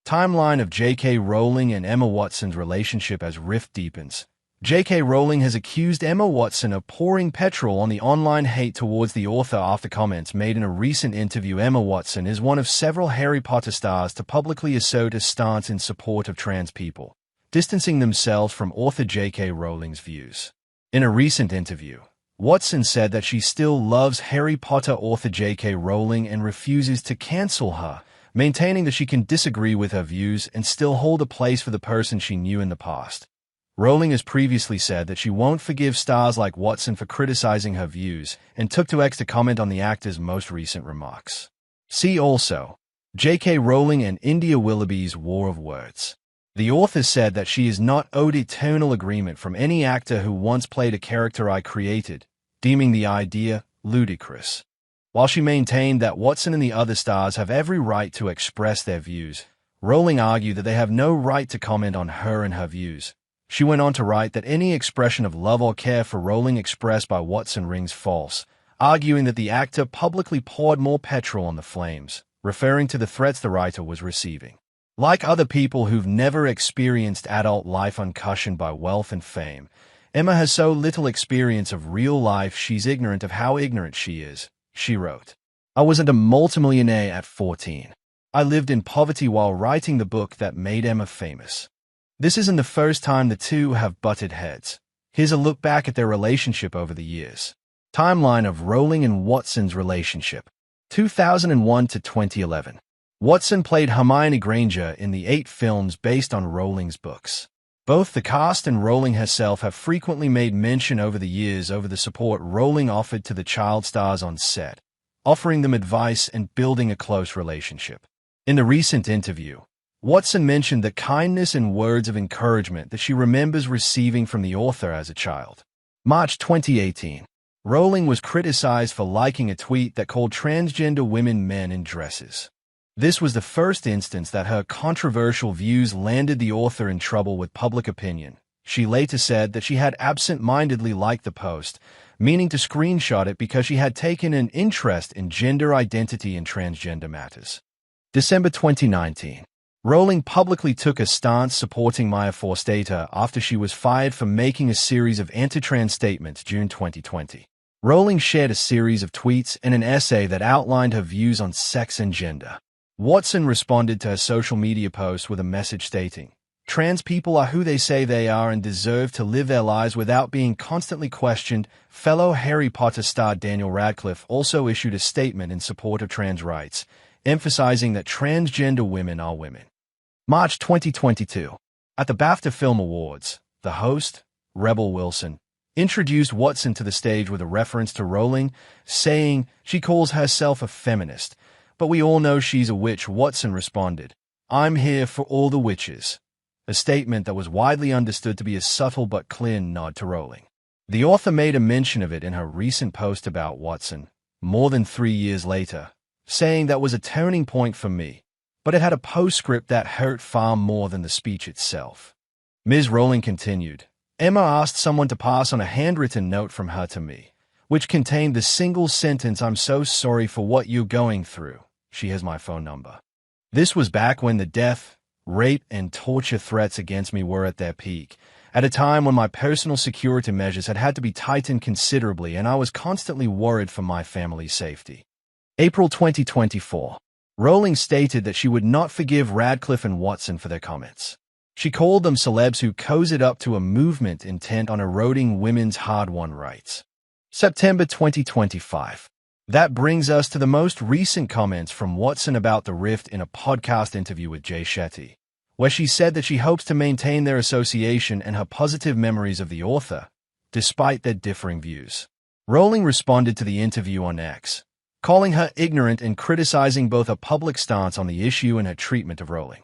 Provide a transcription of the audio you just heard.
Timeline of J.K. Rowling and Emma Watson's relationship as rift deepens. J.K. Rowling has accused Emma Watson of pouring petrol on the online hate towards the author after comments made in a recent interview. Emma Watson is one of several Harry Potter stars to publicly assert a stance in support of trans people, distancing themselves from author J.K. Rowling's views. In a recent interview, Watson said that she still loves Harry Potter author J.K. Rowling and refuses to cancel her, maintaining that she can disagree with her views and still hold a place for the person she knew in the past. Rowling has previously said that she won't forgive stars like Watson for criticizing her views and took to X to comment on the actor's most recent remarks. See also, J.K. Rowling and India Willoughby's War of Words. The author said that she is not owed eternal agreement from any actor who once played a character I created, deeming the idea ludicrous. While she maintained that Watson and the other stars have every right to express their views, Rowling argued that they have no right to comment on her and her views. She went on to write that any expression of love or care for Rowling expressed by Watson rings false, arguing that the actor publicly poured more petrol on the flames, referring to the threats the writer was receiving. Like other people who've never experienced adult life uncushioned by wealth and fame, Emma has so little experience of real life she's ignorant of how ignorant she is. She wrote, "I wasn't a multimillionaire at 14. I lived in poverty while writing the book that made Emma famous. This isn't the first time the two have butted heads. Here's a look back at their relationship over the years." Timeline of Rowling and Watson's relationship. 2001 to 2011. Watson played Hermione Granger in the 8 films based on Rowling's books. Both the cast and Rowling herself have frequently made mention over the years over the support Rowling offered to the child stars on set, offering them advice and building a close relationship. In a recent interview, Watson mentioned the kindness and words of encouragement that she remembers receiving from the author as a child. March 2018. Rowling was criticized for liking a tweet that called transgender women men in dresses. This was the first instance that her controversial views landed the author in trouble with public opinion. She later said that she had absent-mindedly liked the post, meaning to screenshot it because she had taken an interest in gender identity and transgender matters. December 2019. Rowling publicly took a stance supporting Maya Forstater after she was fired for making a series of anti-trans statements. June 2020. Rowling shared a series of tweets and an essay that outlined her views on sex and gender. Watson responded to her social media post with a message stating, "Trans people are who they say they are and deserve to live their lives without being constantly questioned." Fellow Harry Potter star Daniel Radcliffe also issued a statement in support of trans rights, emphasizing that transgender women are women. March 2022. At the BAFTA Film Awards, the host, Rebel Wilson, introduced Watson to the stage with a reference to Rowling, saying she calls herself a feminist, but we all know she's a witch. Watson responded, "I'm here for all the witches," a statement that was widely understood to be a subtle but clear nod to Rowling. The author made a mention of it in her recent post about Watson, more than 3 years later, saying that was a turning point for me, but it had a postscript that hurt far more than the speech itself. Ms. Rowling continued, "Emma asked someone to pass on a handwritten note from her to me, which contained the single sentence, 'I'm so sorry for what you're going through. She has my phone number.' This was back when the death, rape, and torture threats against me were at their peak, at a time when my personal security measures had to be tightened considerably and I was constantly worried for my family's safety." April 2024. Rowling stated that she would not forgive Radcliffe and Watson for their comments. She called them celebs who cozied up to a movement intent on eroding women's hard-won rights. September 2025. That brings us to the most recent comments from Watson about the rift in a podcast interview with Jay Shetty, where she said that she hopes to maintain their association and her positive memories of the author, despite their differing views. Rowling responded to the interview on X, calling her ignorant and criticizing both her public stance on the issue and her treatment of Rowling.